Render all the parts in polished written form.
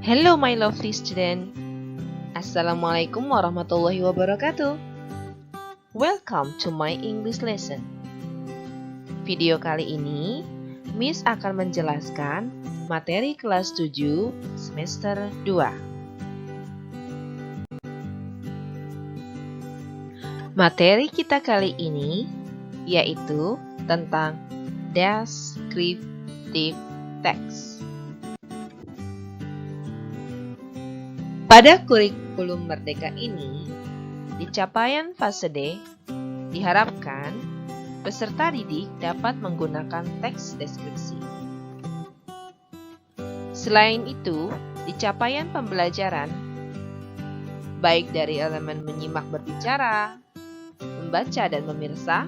Hello my lovely student. Assalamualaikum warahmatullahi wabarakatuh. Welcome to my English lesson. Video kali ini, Miss akan menjelaskan materi kelas 7 semester 2. Materi kita kali ini yaitu tentang descriptive text. Pada kurikulum Merdeka ini, di capaian fase D, diharapkan peserta didik dapat menggunakan teks deskripsi. Selain itu, di capaian pembelajaran, baik dari elemen menyimak berbicara, membaca dan memirsa,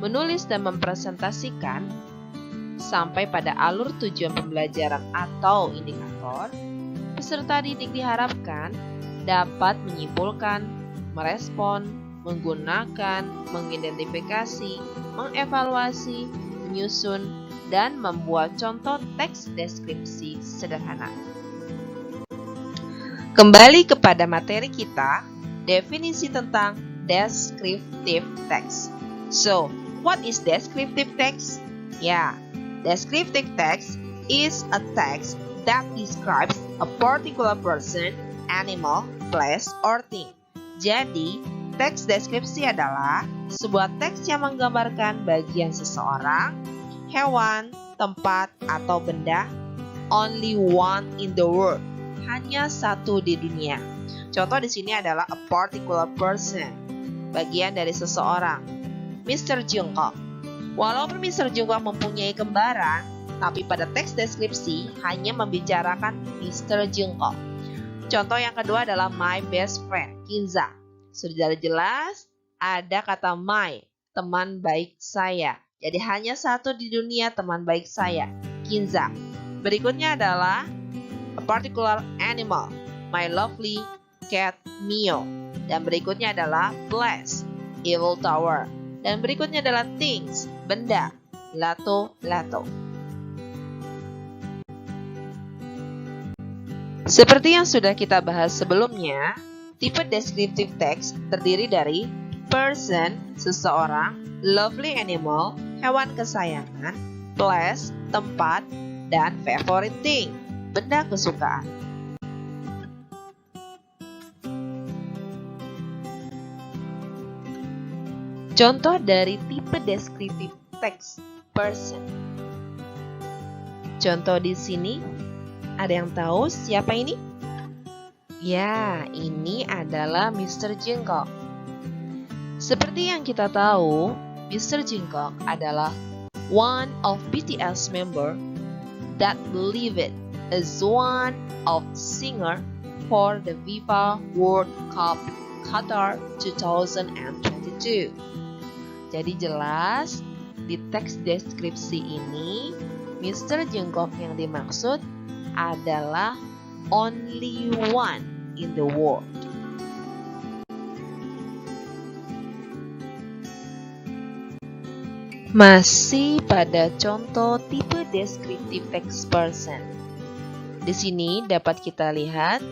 menulis dan mempresentasikan, sampai pada alur tujuan pembelajaran atau indikator, peserta didik diharapkan dapat menyimpulkan, merespon, menggunakan, mengidentifikasi, mengevaluasi, menyusun, dan membuat contoh teks deskripsi sederhana. Kembali kepada materi kita, definisi tentang descriptive text. So, what is descriptive text? Descriptive text is a text that describes a particular person, animal, place, or thing. Jadi, teks deskripsi adalah sebuah teks yang menggambarkan bagian seseorang, hewan, tempat, atau benda. Only one in the world. Hanya satu di dunia. Contoh di sini adalah a particular person. Bagian dari seseorang. Mr. Jungkook. Walaupun Mr. Jungkook mempunyai kembaran, tapi pada teks deskripsi hanya membicarakan Mr. Jungkook. Contoh yang kedua adalah my best friend, Kinza. Sudah jelas ada kata my, teman baik saya. Jadi hanya satu di dunia teman baik saya, Kinza. Berikutnya adalah a particular animal, my lovely cat, Mio. Dan berikutnya adalah place, Eiffel Tower. Dan berikutnya adalah things, benda, Lato. Seperti yang sudah kita bahas sebelumnya, tipe descriptive text terdiri dari person, seseorang, lovely animal, hewan kesayangan, place, tempat, dan favorite thing, benda kesukaan. Contoh dari tipe descriptive text person. Contoh di sini, ada yang tahu siapa ini? Ya, ini adalah Mr. Jungkook. Seperti yang kita tahu, Mr. Jungkook adalah one of BTS member that believed as one of singer for the FIFA World Cup Qatar 2022. Jadi jelas, di teks deskripsi ini, Mr. Jungkook yang dimaksud adalah only one in the world. Masih pada contoh tipe descriptive text person. Di sini dapat kita lihat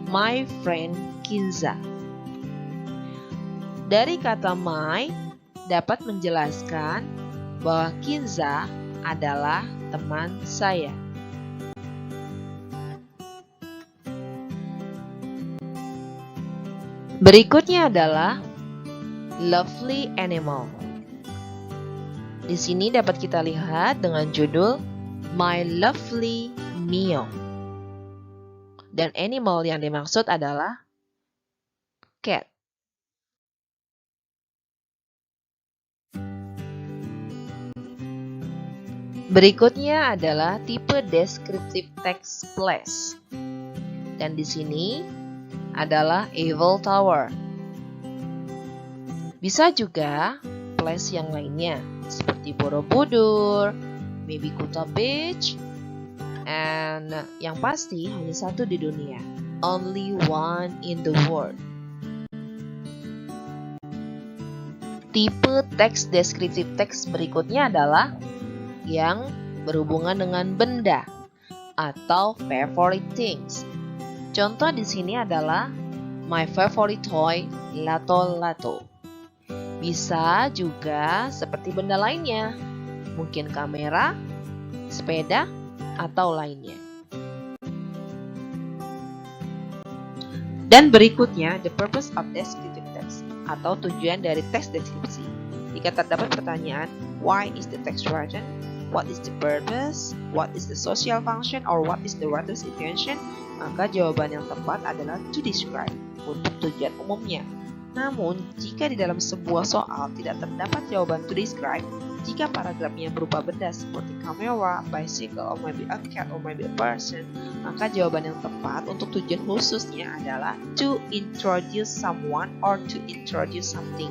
my friend Kinza. Dari kata my dapat menjelaskan bahwa Kinza adalah teman saya. Berikutnya adalah lovely animal. Di sini dapat kita lihat dengan judul My Lovely Mio. Dan animal yang dimaksud adalah cat. Berikutnya adalah tipe descriptive text place. Dan di sini adalah Eiffel Tower. Bisa juga place yang lainnya, seperti Borobudur, maybe Kuta Beach, and yang pasti hanya satu di dunia, only one in the world. Tipe teks deskriptif teks berikutnya adalah yang berhubungan dengan benda. atau favorite things. Contoh di sini adalah my favorite toy, lato-lato. Bisa juga seperti benda lainnya, mungkin kamera, sepeda, atau lainnya. Dan berikutnya, the purpose of descriptive text atau tujuan dari teks deskripsi. Jika terdapat pertanyaan, why is the text written? What is the purpose? What is the social function? Or what is the writer's intention? Maka jawaban yang tepat adalah to describe, untuk tujuan umumnya. Namun, jika di dalam sebuah soal tidak terdapat jawaban to describe, jika paragrafnya berupa benda seperti kamera, bicycle, or maybe a cat, or maybe a person, maka jawaban yang tepat untuk tujuan khususnya adalah to introduce someone or to introduce something.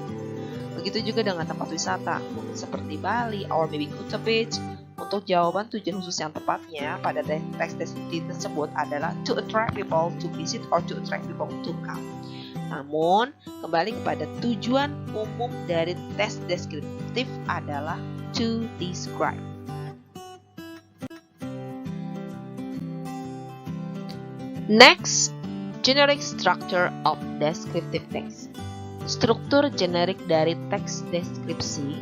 Begitu juga dengan tempat wisata, mungkin seperti Bali, or maybe Kuta Beach. Untuk jawaban tujuan khusus yang tepatnya pada teks deskriptif tersebut adalah to attract people to visit or to attract people to come. Namun, kembali kepada tujuan umum dari teks deskriptif adalah to describe. Next, generic structure of descriptive text. Struktur generik dari teks deskripsi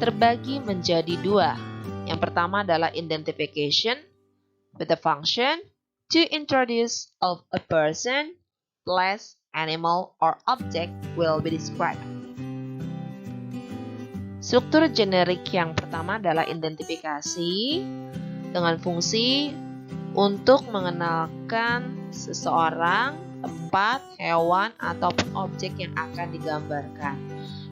terbagi menjadi dua. Yang pertama adalah identification with the function to introduce of a person, place, animal, or object will be described. Struktur generik yang pertama adalah identifikasi dengan fungsi untuk mengenalkan seseorang, tempat, hewan, ataupun objek yang akan digambarkan.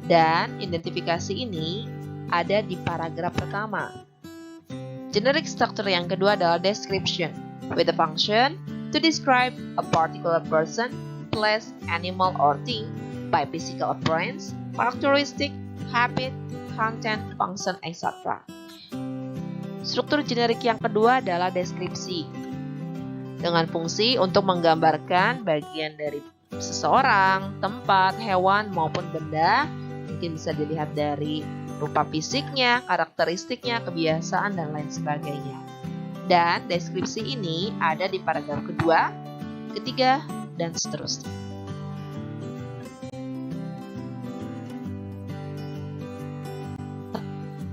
Dan identifikasi ini ada di paragraf pertama. Generic structure yang kedua adalah description with the function to describe a particular person, place, animal, or thing by physical appearance, characteristic, habit, content, function, etc. Struktur generik yang kedua adalah deskripsi dengan fungsi untuk menggambarkan bagian dari seseorang, tempat, hewan, maupun benda. Mungkin bisa dilihat dari rupa fisiknya, karakteristiknya, kebiasaan, dan lain sebagainya. Dan deskripsi ini ada di paragraf kedua, ketiga, dan seterusnya.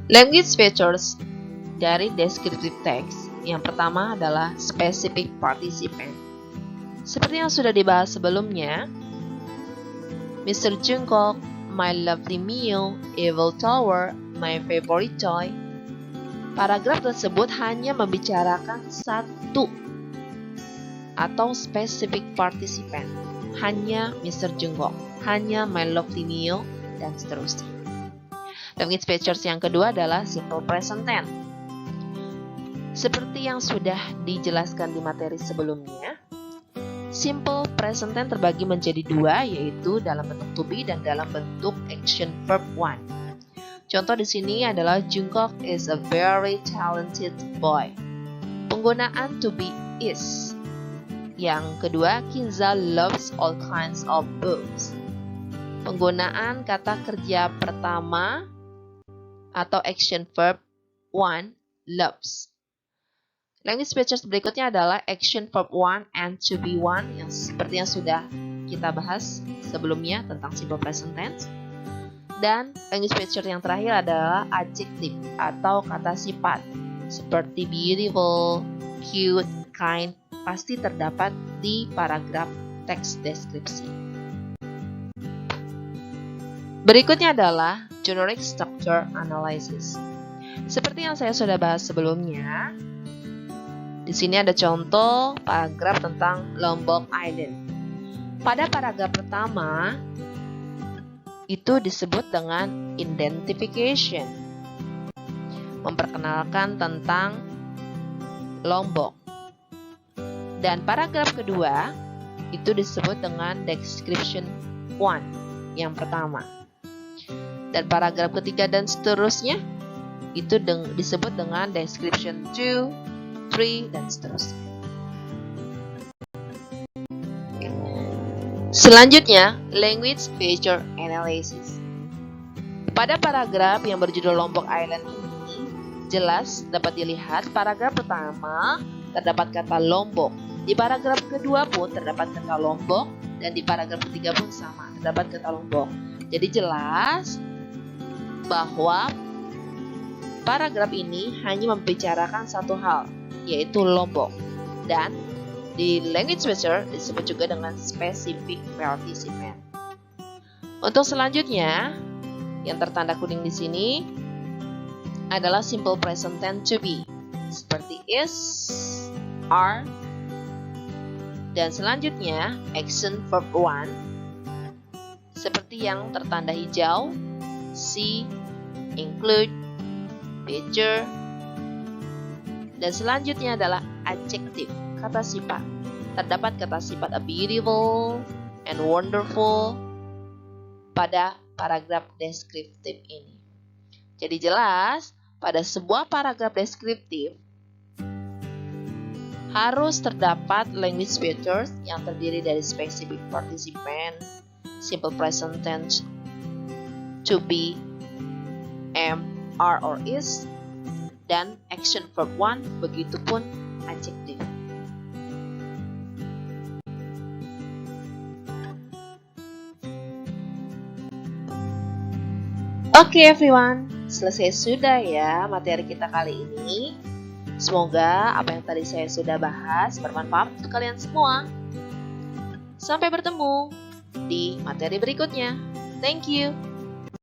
Language features dari descriptive text. Yang pertama adalah specific participant. Seperti yang sudah dibahas sebelumnya, Mr. Jungkook, my lovely meal, Eiffel Tower, my favorite toy. Paragraf tersebut hanya membicarakan satu atau specific participant. Hanya Mr. Jungkook, hanya my lovely meal, dan seterusnya. Language features yang kedua adalah simple present tense. Seperti yang sudah dijelaskan di materi sebelumnya, simple present tense terbagi menjadi dua, yaitu dalam bentuk to be dan dalam bentuk action verb 1. Contoh di sini adalah Jungkook is a very talented boy. Penggunaan to be is. Yang kedua, Kinza loves all kinds of books. Penggunaan kata kerja pertama atau action verb 1, loves. Language features berikutnya adalah action verb 1 and to be 1 yang seperti yang sudah kita bahas sebelumnya tentang simple present tense. Dan language feature yang terakhir adalah adjective atau kata sifat seperti beautiful, cute, kind pasti terdapat di paragraf teks deskripsi. Berikutnya adalah generic structure analysis. Seperti yang saya sudah bahas sebelumnya, di sini ada contoh paragraf tentang Lombok Island. Pada paragraf pertama, itu disebut dengan identification, memperkenalkan tentang Lombok. Dan paragraf kedua, itu disebut dengan description 1, yang pertama. Dan paragraf ketiga dan seterusnya, itu disebut dengan description 2, 3, dan seterusnya. Selanjutnya, language feature analysis. Pada paragraf yang berjudul Lombok Island ini, jelas dapat dilihat paragraf pertama terdapat kata Lombok. Di paragraf kedua pun terdapat kata Lombok, dan di paragraf ketiga pun sama, terdapat kata Lombok. Jadi jelas bahwa paragraf ini hanya membicarakan satu hal, yaitu Lombok. Dan di language measure disebut juga dengan specific participant. Untuk selanjutnya, yang tertanda kuning di sini adalah simple present tense to be, seperti is, are, dan selanjutnya action verb 1 seperti yang tertanda hijau, see, include, picture, dan selanjutnya adalah adjective, kata sifat. Terdapat kata sifat a beautiful and wonderful pada paragraf deskriptif ini. Jadi jelas, pada sebuah paragraf deskriptif harus terdapat language features yang terdiri dari specific participant, simple present tense, to be, am, are or is, dan action verb 1, begitupun adjective. Oke everyone, selesai sudah ya materi kita kali ini. Semoga apa yang tadi saya sudah bahas bermanfaat untuk kalian semua. Sampai bertemu di materi berikutnya. Thank you.